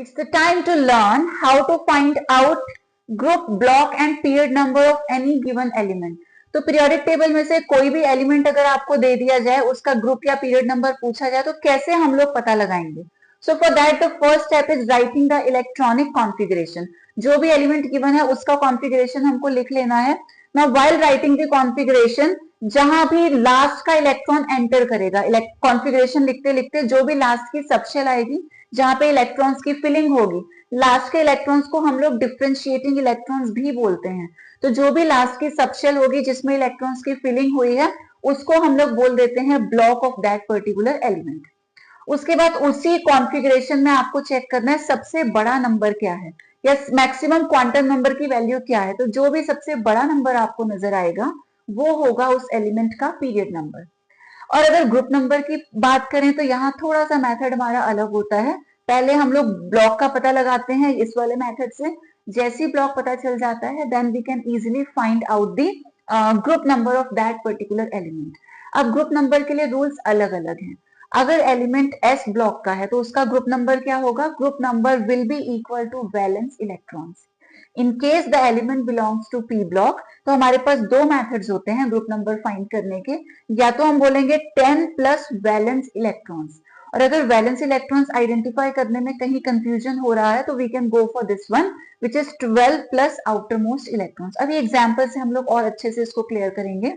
It's the time to learn how to find out group, block and period number of any given element. तो periodic table में से कोई भी element अगर आपको दे दिया जाए, उसका ग्रुप या पीरियड नंबर पूछा जाए, तो कैसे हम लोग पता लगाएंगे? So for that the first step is writing the electronic configuration. जो भी एलिमेंट गिवन है उसका कॉन्फ़िगरेशन हमको लिख लेना है. Now while writing the configuration, जहां भी लास्ट का इलेक्ट्रॉन एंटर करेगा, कॉन्फ़िगरेशन लिखते लिखते जो भी लास्ट की सबशेल आएगी जहां पे इलेक्ट्रॉन्स की फिलिंग होगी, लास्ट के इलेक्ट्रॉन्स को हम लोग डिफरेंशिएटिंग इलेक्ट्रॉन्स भी बोलते हैं. तो जो भी लास्ट की सबशेल होगी जिसमें इलेक्ट्रॉन्स की फिलिंग हुई है, उसको हम लोग बोल देते हैं block of that particular element. उसके बाद उसी कॉन्फ़िगरेशन में आपको चेक करना है सबसे बड़ा नंबर क्या है या मैक्सिमम क्वांटम नंबर की वैल्यू क्या है. तो जो भी सबसे बड़ा नंबर आपको नजर आएगा वो होगा उस एलिमेंट का पीरियड नंबर. और अगर ग्रुप नंबर की बात करें तो यहाँ थोड़ा सा मेथड हमारा अलग होता है. पहले हम लोग ब्लॉक का पता लगाते हैं इस वाले मेथड से. जैसे ही ब्लॉक पता चल जाता है then we can easily find out the group number of that particular element. अब ग्रुप नंबर के लिए रूल्स अलग अलग हैं. अगर एलिमेंट एस ब्लॉक का है तो उसका ग्रुप नंबर क्या होगा? Group number will be equal to valence electrons. In case the element belongs to P block, तो हमारे पास दो मेथड्स होते हैं ग्रुप नंबर फाइंड करने के. या तो हम बोलेंगे 10 प्लस वैलेंस इलेक्ट्रॉन्स, और अगर वैलेंस इलेक्ट्रॉन्स आइडेंटिफाई करने में कहीं कंफ्यूजन हो रहा है तो we can go for this one which is 12 plus outermost electrons. अभी एग्जाम्पल से हम लोग और अच्छे से इसको क्लियर करेंगे.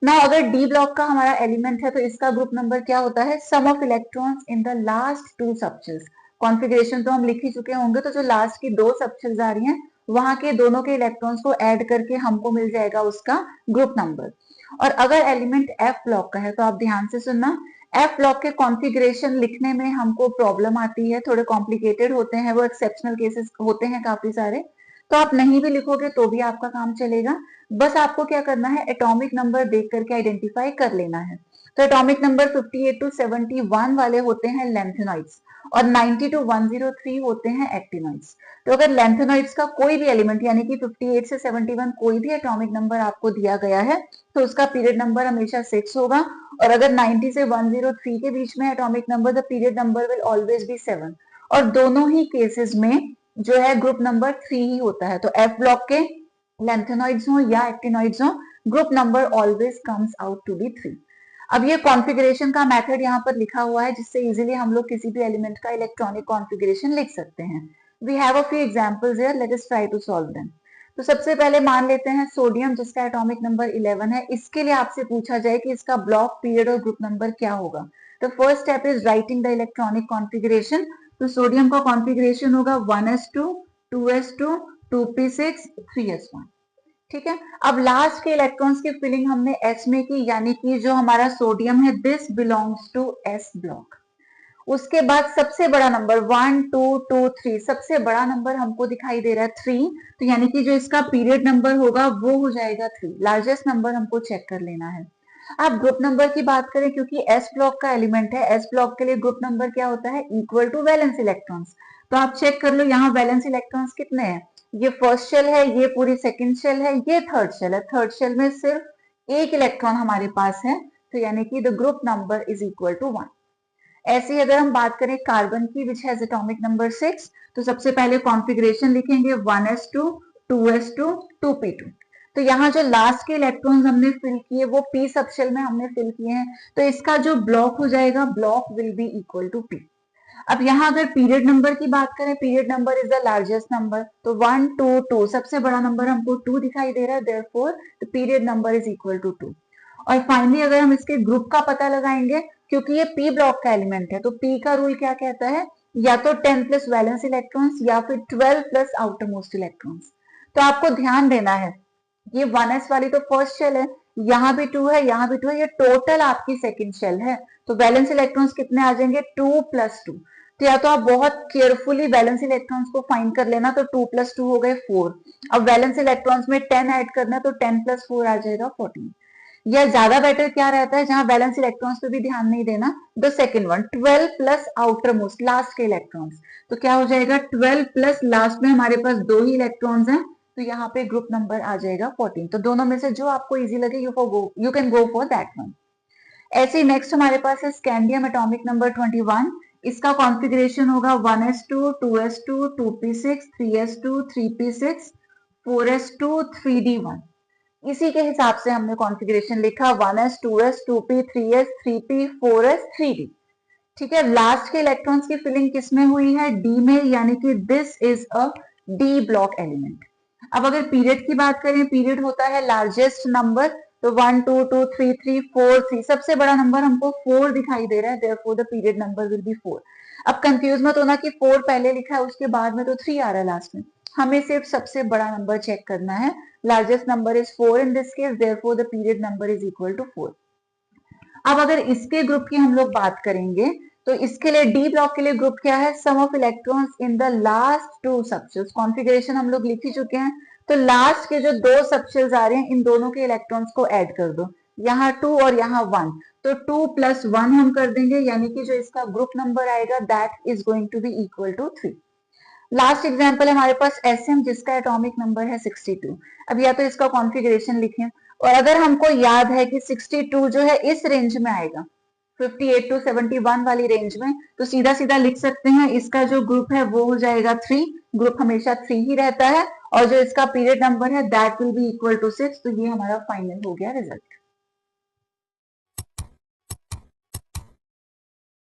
ना अगर डी ब्लॉक का हमारा एलिमेंट है तो इसका ग्रुप नंबर क्या होता है? Sum of electrons in the last two subshells. Configuration तो हम लिख ही चुके होंगे, तो जो लास्ट की दो सबशेल्स आ रही हैं वहां के दोनों के इलेक्ट्रॉन्स को ऐड करके हमको मिल जाएगा उसका ग्रुप नंबर. और अगर एलिमेंट एफ ब्लॉक का है तो आप ध्यान से सुनना, एफ ब्लॉक के कॉन्फ़िगरेशन लिखने में हमको प्रॉब्लम आती है, थोड़े कॉम्प्लिकेटेड होते हैं, वो एक्सेप्शनल केसेस होते हैं काफी सारे. तो आप नहीं भी लिखोगे तो भी आपका काम चलेगा. बस आपको क्या करना है, एटॉमिक नंबर देख करके आइडेंटिफाई कर लेना है. तो एटॉमिक नंबर 58 टू 71 वाले होते हैं लेंथेनॉइड्स और 90 टू 103 होते हैं एक्टिनॉइड्स. तो अगर लेंथेनॉइड्स का कोई भी एलिमेंट यानी कि 58 से 71 कोई भी एटॉमिक नंबर आपको दिया गया है तो उसका पीरियड नंबर हमेशा 6 होगा. और अगर 90 से 103 के बीच में atomic number, the period number will always be 7. और दोनों ही केसेस में जो है ग्रुप नंबर 3 ही होता है. तो एफ ब्लॉक के लेंथेनॉइड्स हो या एक्टिनॉइड्स हो, group number always comes out to be 3. अब ये कॉन्फ़िगरेशन का मेथड यहाँ पर लिखा हुआ है जिससे इजीली हम लोग किसी भी एलिमेंट का इलेक्ट्रॉनिक कॉन्फ़िगरेशन लिख सकते हैं. We have a few examples here, let us try to solve them. तो सबसे पहले मान लेते हैं सोडियम जिसका एटॉमिक नंबर 11 है. इसके लिए आपसे पूछा जाए कि इसका ब्लॉक, पीरियड और ग्रुप नंबर क्या होगा. तो first step is writing the electronic configuration. तो सोडियम का कॉन्फ़िगरेशन होगा 1s2 2s2 2p6 3s1. ठीक है. अब लास्ट के इलेक्ट्रॉन्स की फिलिंग हमने एस में की, यानी कि जो हमारा सोडियम है this belongs to S block. उसके बाद सबसे बड़ा नंबर 1 2 2 3, सबसे बड़ा नंबर हमको दिखाई दे रहा है 3. तो यानी कि जो इसका पीरियड नंबर होगा वो हो जाएगा 3. लार्जेस्ट नंबर हमको चेक कर लेना है. अब ग्रुप नंबर की बात करें, क्योंकि एस ब्लॉक का एलिमेंट है, एस ब्लॉक के लिए ग्रुप नंबर क्या होता है? Equal to valence electrons. तो आप चेक कर लो यहाँ वैलेंस इलेक्ट्रॉन्स कितने हैं. ये फर्स्ट शेल है, ये पूरी सेकंड शेल है, ये थर्ड शेल है. थर्ड शेल में सिर्फ एक इलेक्ट्रॉन हमारे पास है, तो यानी कि the group number is equal to 1. ऐसे ही अगर हम बात करें कार्बन की विच हैज एटॉमिक नंबर 6, तो सबसे पहले कॉन्फ़िगरेशन लिखेंगे 1s2 2s2 2p2. तो यहाँ जो लास्ट के इलेक्ट्रॉन्स हमने फिल किए वो p सबशेल में हमने फिल किए हैं, तो इसका जो ब्लॉक हो जाएगा block will be equal to p. अब यहाँ अगर पीरियड नंबर की बात करें, period number is the largest number, तो 1 2 2, सबसे बड़ा नंबर हमको 2 दिखाई दे रहा है, therefore the period number is equal to 2. और फाइनली अगर हम इसके ग्रुप का पता लगाएंगे, क्योंकि ये p ब्लॉक का एलिमेंट है, तो p का रूल क्या कहता है? या तो 10 प्लस वैलेंस इलेक्ट्रॉन्स या फिर 12 प्लस आउटर मोस्ट इलेक्ट्रॉन्स. तो आपको ध्यान देना है, ये 1s वाली तो फर्स्ट शेल है, यहाँ भी 2 है, यहाँ भी 2 है, ये टोटल आपकी सेकंड शेल है. तो वैलेंस इलेक्ट्रॉन्स कितने आ जाएंगे? 2 प्लस 2. तो या तो आप बहुत केयरफुली वैलेंस इलेक्ट्रॉन्स को फाइंड कर लेना, तो 2 प्लस 2 हो गए 4. अब वैलेंस इलेक्ट्रॉन्स में 10 ऐड करना, तो 10 प्लस 4 आ जाएगा 14. या ज्यादा बेटर क्या रहता है, जहां वैलेंस इलेक्ट्रॉन्स पे भी ध्यान नहीं देना, the second one 12 plus outer most last के इलेक्ट्रॉन्स. तो क्या हो जाएगा? 12 प्लस लास्ट में हमारे पास दो ही इलेक्ट्रॉन्स हैं, तो यहाँ पे ग्रुप नंबर आ जाएगा 14. तो दोनों में से जो आपको इजी लगे you can go for that one. ऐसे ही नेक्स्ट हमारे पास है स्कैंडियम एटॉमिक नंबर 21. इसका कॉन्फ़िगरेशन होगा 1s2, 2s2, 2p6, 3s2, 3p6, 4s2, 3d1। इसी के हिसाब से हमने कॉन्फ़िगरेशन लिखा 1s, 2s, 2p, 3s, 3p, 4s, 3d। ठीक है, लास्ट के इलेक्ट्रॉन्स की फिलिंग किस में हुई है? डी में, यानी कि this is a D block element. अब अगर पीरियड की बात करें, पीरियड होता है लार्जेस्ट नंबर, तो 1 2 2 3 3 4 3, सबसे बड़ा नंबर हमको 4 दिखाई दे रहा है, therefore the period number will B 4। अब कंफ्यूज मत होना कि 4 पहले लिखा है उसके बाद में तो 3 आ रहा है लास्ट में, हमें सिर्फ सबसे बड़ा नंबर चेक करना है। Largest number is 4 in this case, therefore the period number is equal to 4। अब अगर इसके ग्रुप की हम लोग बात करेंगे, तो इसके लिए डी ब्लॉक के लिए ग्रुप क्या है? Sum of electrons in the last two subshells. Configuration हम लोग लिख ही चुके हैं, तो लास्ट के जो दो सबशेल्स आ रहे हैं, इन दोनों के इलेक्ट्रॉन्स को ऐड कर दो, यहाँ 2 और यहाँ 1, तो 2 + 1 हम कर देंगे, यानी कि जो इसका ग्रुप नंबर आएगा that is going to be equal to 3। Last example है हमारे पास SM, जिसका एटॉमिक नंबर है 62। अब या तो इसका कॉन्फ़िगरेशन लिखें, और अगर हमको याद है कि 62 जो है इस रेंज में आएगा, 58 टू 71 वाली रेंज में, तो सीधा सीधा लिख सकते हैं इसका जो ग्रुप है वो हो जाएगा 3। ग्रुप हमेशा 3 ही रहता है, और जो इसका पीरियड नंबर है that will be equal to 6। तो ये हमारा फाइनल हो गया रिजल्ट।